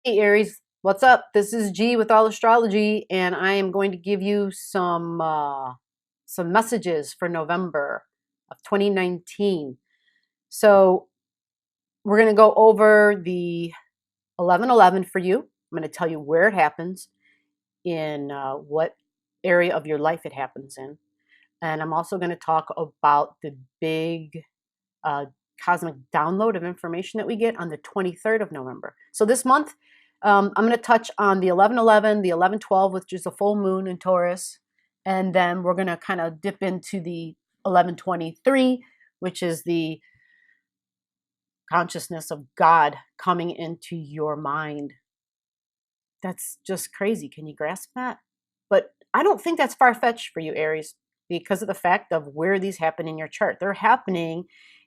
Hey Aries, what's up? This is G with All Astrology, and I am going to give you some messages for November of 2019. So we're going to go over the 1111 for you. I'm going to tell you where it happens, in what area of your life it happens in, and I'm also going to talk about the big uh, cosmic download of information that we get on the 23rd of November. So this month, I'm going to touch on the 1111, the 1112, which is a full moon in Taurus, and then we're going to kind of dip into the 1123, which is the consciousness of God coming into your mind. That's just crazy. Can you grasp that? But I don't think that's far-fetched for you, Aries, because of the fact of where these happen in your chart. They're happening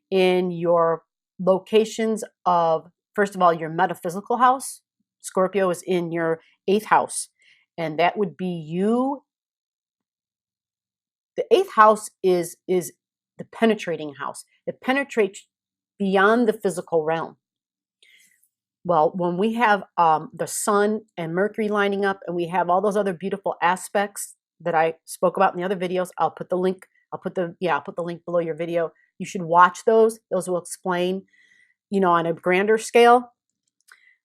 in your locations of, first of all, your metaphysical house. Scorpio is in your 8th house, and that would be you. The 8th house is the penetrating house. It penetrates beyond the physical realm. Well, when we have the sun and Mercury lining up, and we have all those other beautiful aspects that I spoke about in the other videos, I'll put the link. I'll put the link below your video. You should watch those. Those will explain, on a grander scale,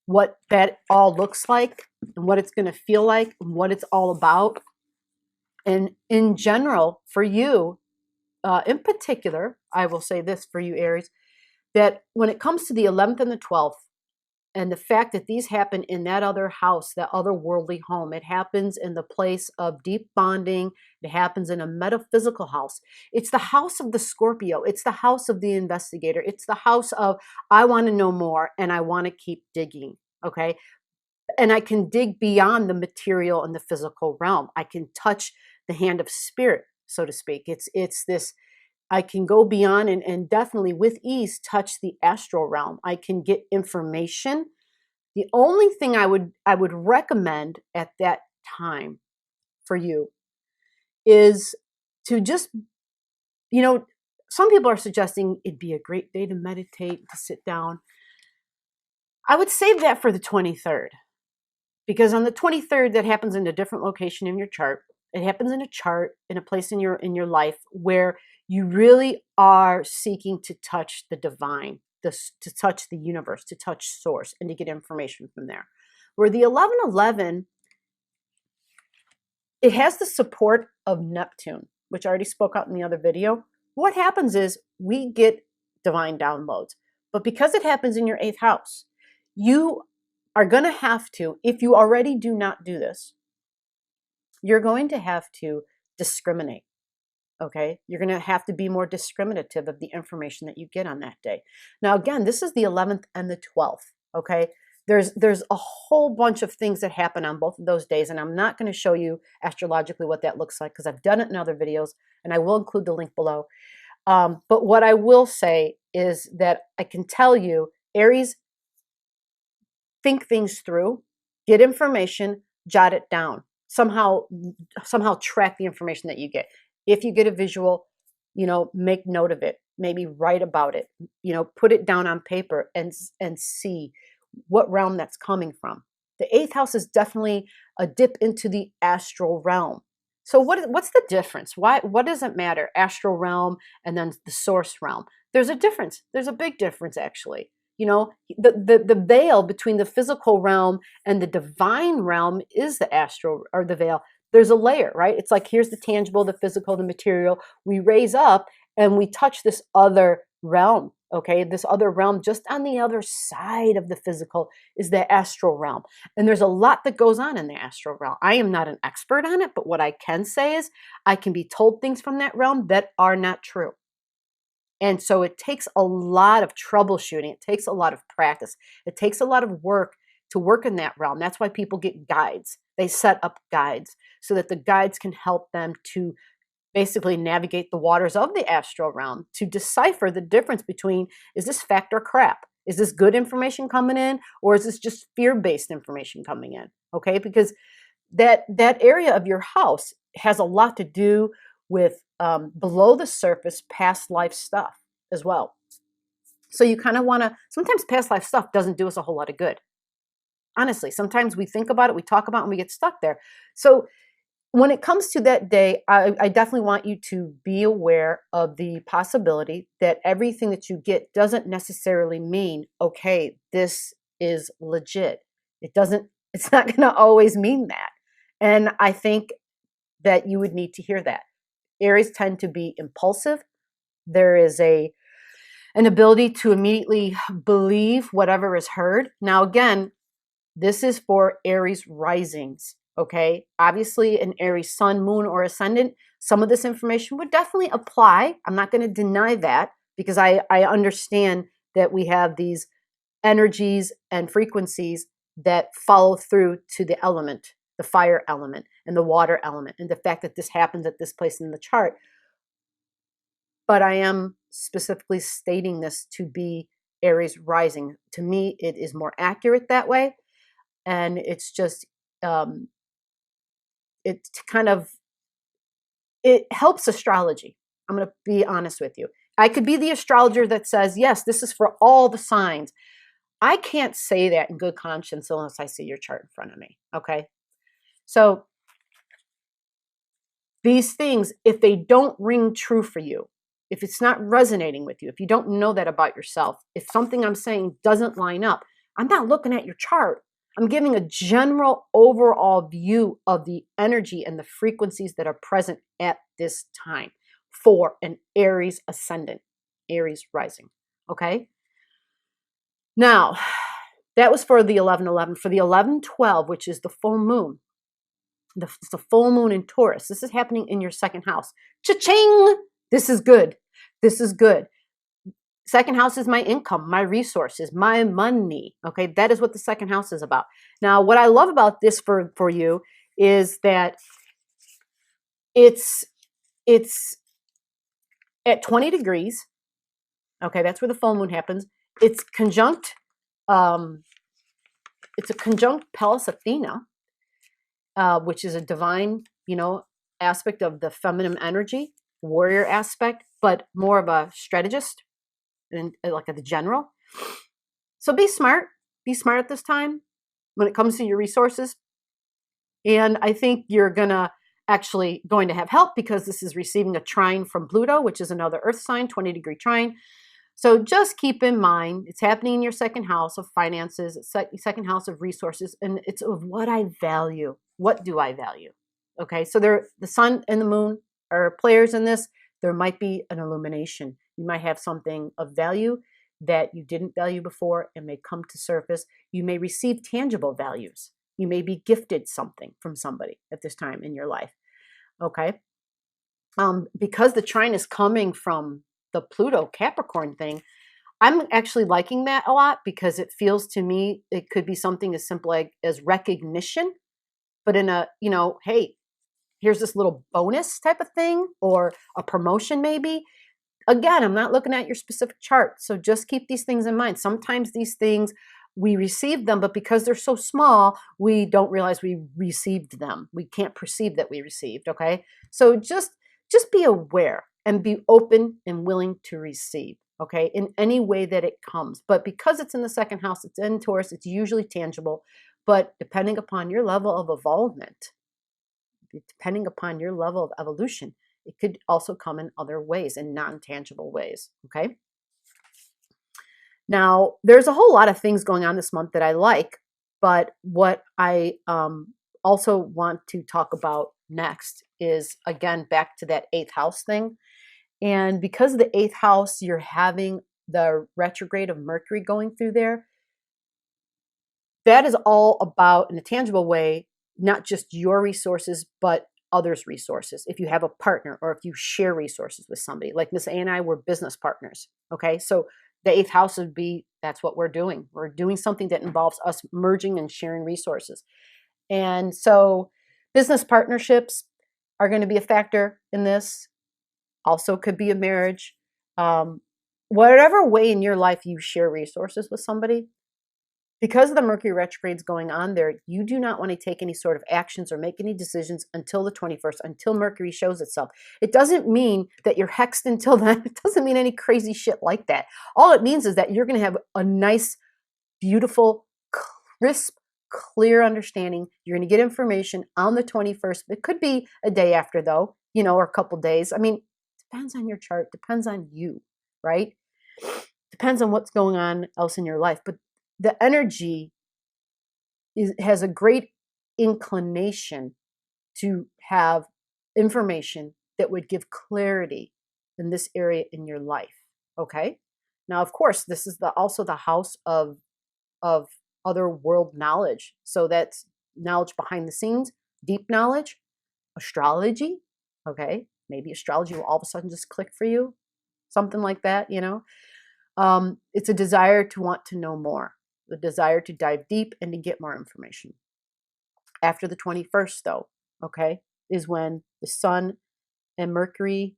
what that all looks like and what it's going to feel like and what it's all about. And in general, for you, in particular, I will say this for you, Aries, that when it comes to the 11th and the 12th, and the fact that these happen in that other house, that other worldly home, it happens in the place of deep bonding. It happens in a metaphysical house. It's the house of the Scorpio. It's the house of the investigator. It's the house of, I want to know more and I want to keep digging. Okay. And I can dig beyond the material and the physical realm. I can touch the hand of spirit, so to speak. It's this, I can go beyond and definitely with ease touch the astral realm. I can get information. The only thing I would recommend at that time for you is to just, some people are suggesting it'd be a great day to meditate, to sit down. I would save that for the 23rd, because on the 23rd, that happens in a different location in your chart. It happens in a chart, in a place in your life where you really are seeking to touch the divine, to touch the universe, to touch source, and to get information from there. Where the 1111, it has the support of Neptune, which I already spoke out in the other video. What happens is we get divine downloads. But because it happens in your 8th house, you are going to have to, if you already do not do this, you're going to have to discriminate. Okay, you're going to have to be more discriminative of the information that you get on that day. Now, again, this is the 11th and the 12th. Okay, there's a whole bunch of things that happen on both of those days, and I'm not going to show you astrologically what that looks like because I've done it in other videos, and I will include the link below. But what I will say is that I can tell you, Aries, think things through, get information, jot it down. Somehow track the information that you get. If you get a visual, make note of it. Maybe write about it. Put it down on paper and see what realm that's coming from. The 8th house is definitely a dip into the astral realm. So what's the difference? What does it matter? Astral realm and then the source realm. There's a difference. There's a big difference, actually. The veil between the physical realm and the divine realm is the astral, or the veil. There's a layer, right? It's like, here's the tangible, the physical, the material. We raise up and we touch this other realm, okay? This other realm just on the other side of the physical is the astral realm. And there's a lot that goes on in the astral realm. I am not an expert on it, but what I can say is I can be told things from that realm that are not true. And so it takes a lot of troubleshooting. It takes a lot of practice. It takes a lot of work to work in that realm. That's why people get guides. They set up guides so that the guides can help them to basically navigate the waters of the astral realm, to decipher the difference between, is this fact or crap? Is this good information coming in, or is this just fear-based information coming in? Okay, because that area of your house has a lot to do with below the surface past life stuff as well. So you kind of want to, sometimes past life stuff doesn't do us a whole lot of good. Honestly, sometimes we think about it, we talk about it, and we get stuck there. So when it comes to that day, I definitely want you to be aware of the possibility that everything that you get doesn't necessarily mean, okay, this is legit. It's not going to always mean that. And I think that you would need to hear that. Aries tend to be impulsive. There is an ability to immediately believe whatever is heard. Now, again, this is for Aries risings, okay? Obviously, an Aries sun, moon, or ascendant, some of this information would definitely apply. I'm not going to deny that because I understand that we have these energies and frequencies that follow through to the element, the fire element and the water element, and the fact that this happens at this place in the chart. But I am specifically stating this to be Aries rising. To me, it is more accurate that way. And it's just, it helps astrology. I'm going to be honest with you. I could be the astrologer that says, yes, this is for all the signs. I can't say that in good conscience unless I see your chart in front of me. Okay. So these things, if they don't ring true for you, if it's not resonating with you, if you don't know that about yourself, if something I'm saying doesn't line up, I'm not looking at your chart. I'm giving a general overall view of the energy and the frequencies that are present at this time for an Aries ascendant, Aries rising. Okay. Now, that was for the 11-11. For the 11-12, which is the full moon, it's the full moon in Taurus. This is happening in your second house. Cha-ching! This is good. This is good. Second house is my income, my resources, my money. Okay, that is what the second house is about. Now, what I love about this for you is that it's at 20 degrees. Okay, that's where the full moon happens. It's conjunct. It's a conjunct Pallas Athena, which is a divine, aspect of the feminine energy, warrior aspect, but more of a strategist and like the general. So be smart at this time when it comes to your resources. And I think you're going to have help because this is receiving a trine from Pluto, which is another earth sign, 20-degree trine. So just keep in mind, it's happening in your second house of finances, second house of resources, and it's of what I value. What do I value? Okay, so the sun and the moon are players in this. There might be an illumination. You might have something of value that you didn't value before and may come to surface. You may receive tangible values. You may be gifted something from somebody at this time in your life. Okay, because the trine is coming from the Pluto Capricorn thing, I'm actually liking that a lot because it feels to me it could be something as simple as recognition, but in a, hey, here's this little bonus type of thing or a promotion maybe. Again, I'm not looking at your specific chart, so just keep these things in mind. Sometimes these things, we receive them, but because they're so small, we don't realize we received them. We can't perceive that we received, okay? So just be aware and be open and willing to receive, okay, in any way that it comes. But because it's in the second house, it's in Taurus, it's usually tangible. But depending upon your level of evolvement, depending upon your level of evolution, it could also come in other ways, in non-tangible ways, okay? Now, there's a whole lot of things going on this month that I like, but what I also want to talk about next is, again, back to that 8th house thing. And because of the 8th house, you're having the retrograde of Mercury going through there. That is all about, in a tangible way, not just your resources, but others' resources. If you have a partner or if you share resources with somebody, like Miss A and I were business partners. Okay, so the 8th house would be, that's what we're doing. We're doing something that involves us merging and sharing resources. And so business partnerships are going to be a factor in this. Also could be a marriage. Whatever way in your life you share resources with somebody, because of the Mercury retrogrades going on there, you do not want to take any sort of actions or make any decisions until the 21st, until Mercury shows itself. It doesn't mean that you're hexed until then. It doesn't mean any crazy shit like that. All it means is that you're going to have a nice, beautiful, crisp, clear understanding. You're going to get information on the 21st. It could be a day after, though, or a couple days. I mean, depends on your chart, depends on you, right? Depends on what's going on else in your life. But the energy has a great inclination to have information that would give clarity in this area in your life. Okay. Now, of course, this is also the house of other world knowledge. So that's knowledge behind the scenes, deep knowledge, astrology. Okay. Maybe astrology will all of a sudden just click for you. Something like that, It's a desire to want to know more, the desire to dive deep and to get more information. After the 21st, though, okay, is when the sun and Mercury,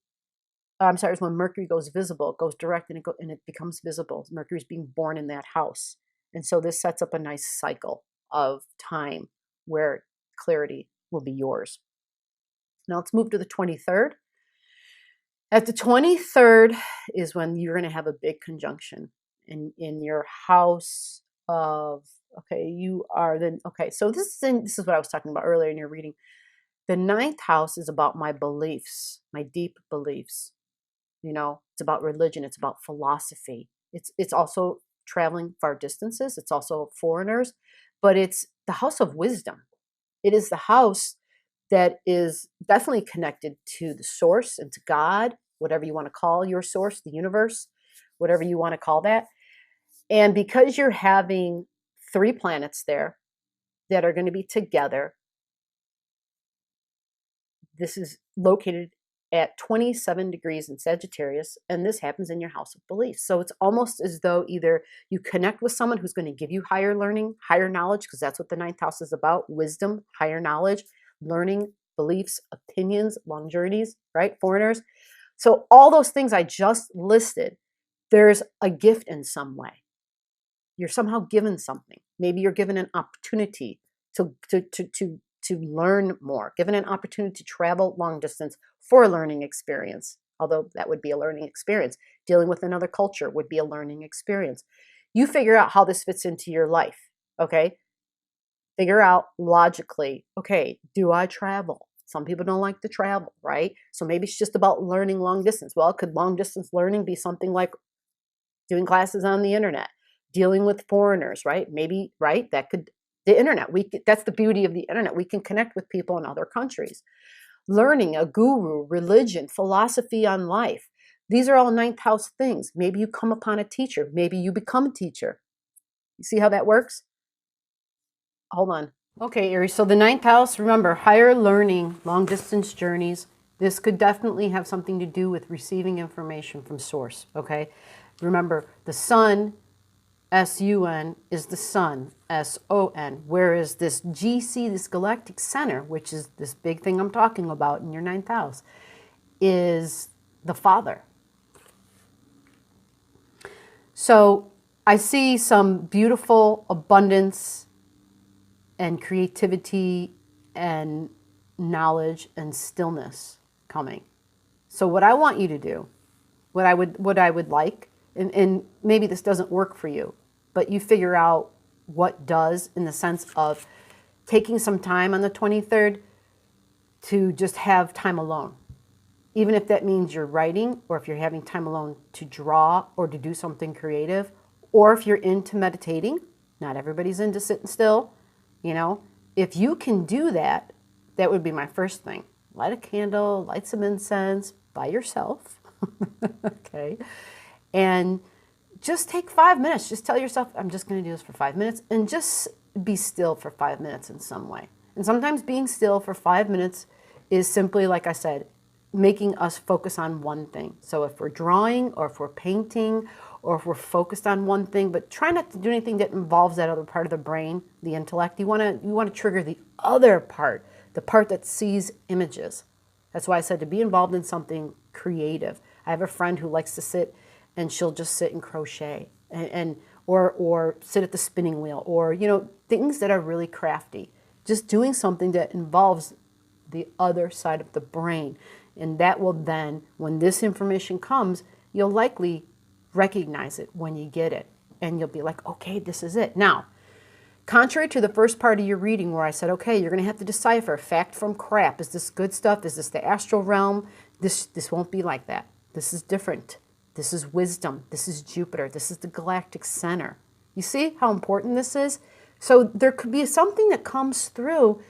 is when Mercury goes visible, it goes direct, and it becomes visible. Mercury's being born in that house. And so this sets up a nice cycle of time where clarity will be yours. Now let's move to the 23rd. At the 23rd is when you're going to have a big conjunction in your house of, so this is what I was talking about earlier in your reading. The 9th house is about my beliefs, my deep beliefs. It's about religion. It's about philosophy. It's also traveling far distances. It's also foreigners, but it's the house of wisdom. It is the house that is definitely connected to the source and to God, whatever you want to call your source, the universe, whatever you want to call that. And because you're having 3 planets there that are going to be together, this is located at 27 degrees in Sagittarius, and this happens in your house of beliefs. So it's almost as though either you connect with someone who's going to give you higher learning, higher knowledge, because that's what the 9th house is about, wisdom, higher knowledge, learning, beliefs, opinions, long journeys, right? Foreigners. So all those things I just listed, there's a gift in some way. You're somehow given something. Maybe you're given an opportunity to learn more, given an opportunity to travel long distance for a learning experience, although that would be a learning experience. Dealing with another culture would be a learning experience. You figure out how this fits into your life, okay? Figure out logically, okay, do I travel? Some people don't like to travel, right? So maybe it's just about learning long distance. Well, could long distance learning be something like doing classes on the internet, dealing with foreigners, right? Maybe, right? The internet, that's the beauty of the internet. We can connect with people in other countries. Learning, a guru, religion, philosophy on life. These are all 9th house things. Maybe you come upon a teacher. Maybe you become a teacher. You see how that works? Hold on. Okay, Aries, so the 9th house, remember, higher learning, long distance journeys. This could definitely have something to do with receiving information from source, okay? Remember, the sun, S-U-N, is the sun, S-O-N, whereas this GC, this galactic center, which is this big thing I'm talking about in your 9th house, is the father. So I see some beautiful abundance and creativity and knowledge and stillness coming. So what I want you to do, what I would like, and maybe this doesn't work for you, but you figure out what does, in the sense of taking some time on the 23rd to just have time alone. Even if that means you're writing, or if you're having time alone to draw or to do something creative, or if you're into meditating. Not everybody's into sitting still, If you can do that, that would be my first thing. Light a candle, light some incense by yourself, okay? And just take 5 minutes. Just tell yourself, I'm just going to do this for 5 minutes, and just be still for 5 minutes in some way. And sometimes being still for 5 minutes is simply, like I said, making us focus on one thing. So if we're drawing, or if we're painting, or if we're focused on one thing, but try not to do anything that involves that other part of the brain, the intellect. You want to trigger the other part, the part that sees images. That's why I said to be involved in something creative. I have a friend who likes to sit, and she'll just sit and crochet, or sit at the spinning wheel, or things that are really crafty. Just doing something that involves the other side of the brain. And that will then, when this information comes, you'll likely recognize it when you get it. And you'll be like, okay, this is it. Now, Contrary to the first part of your reading where I said, okay, you're going to have to decipher fact from crap. Is this good stuff? Is this the astral realm? This won't be like that. This is different. This is wisdom. This is Jupiter. This is the galactic center. You see how important this is? So there could be something that comes through,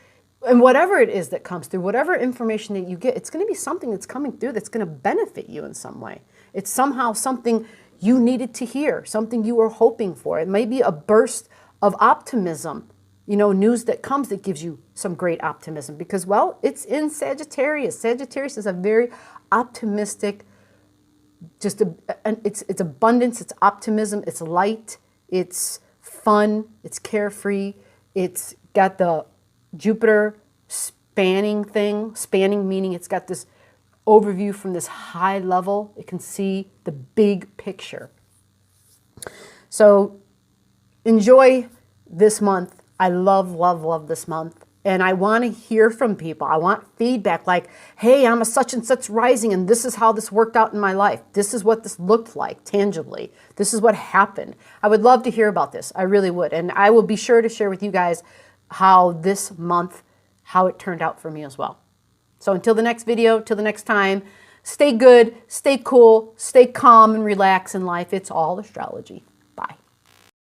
and whatever it is that comes through, whatever information that you get, it's going to be something that's coming through that's going to benefit you in some way. It's somehow something you needed to hear, something you were hoping for. It may be a burst of optimism, you know, news that comes that gives you some great optimism because, well, it's in Sagittarius. Sagittarius is a very optimistic, it's abundance, it's optimism, it's light, it's fun, it's carefree, it's got the Jupiter spanning thing, spanning meaning it's got this overview from this high level. It can see the big picture. So enjoy this month. I love, love, love this month. And I want to hear from people. I want feedback like, hey, I'm a such and such rising and this is how this worked out in my life. This is what this looked like tangibly. This is what happened. I would love to hear about this. I really would. And I will be sure to share with you guys how this month, how it turned out for me as well. So until the next video, till the next time, stay good, stay cool, stay calm and relax in life. It's all astrology.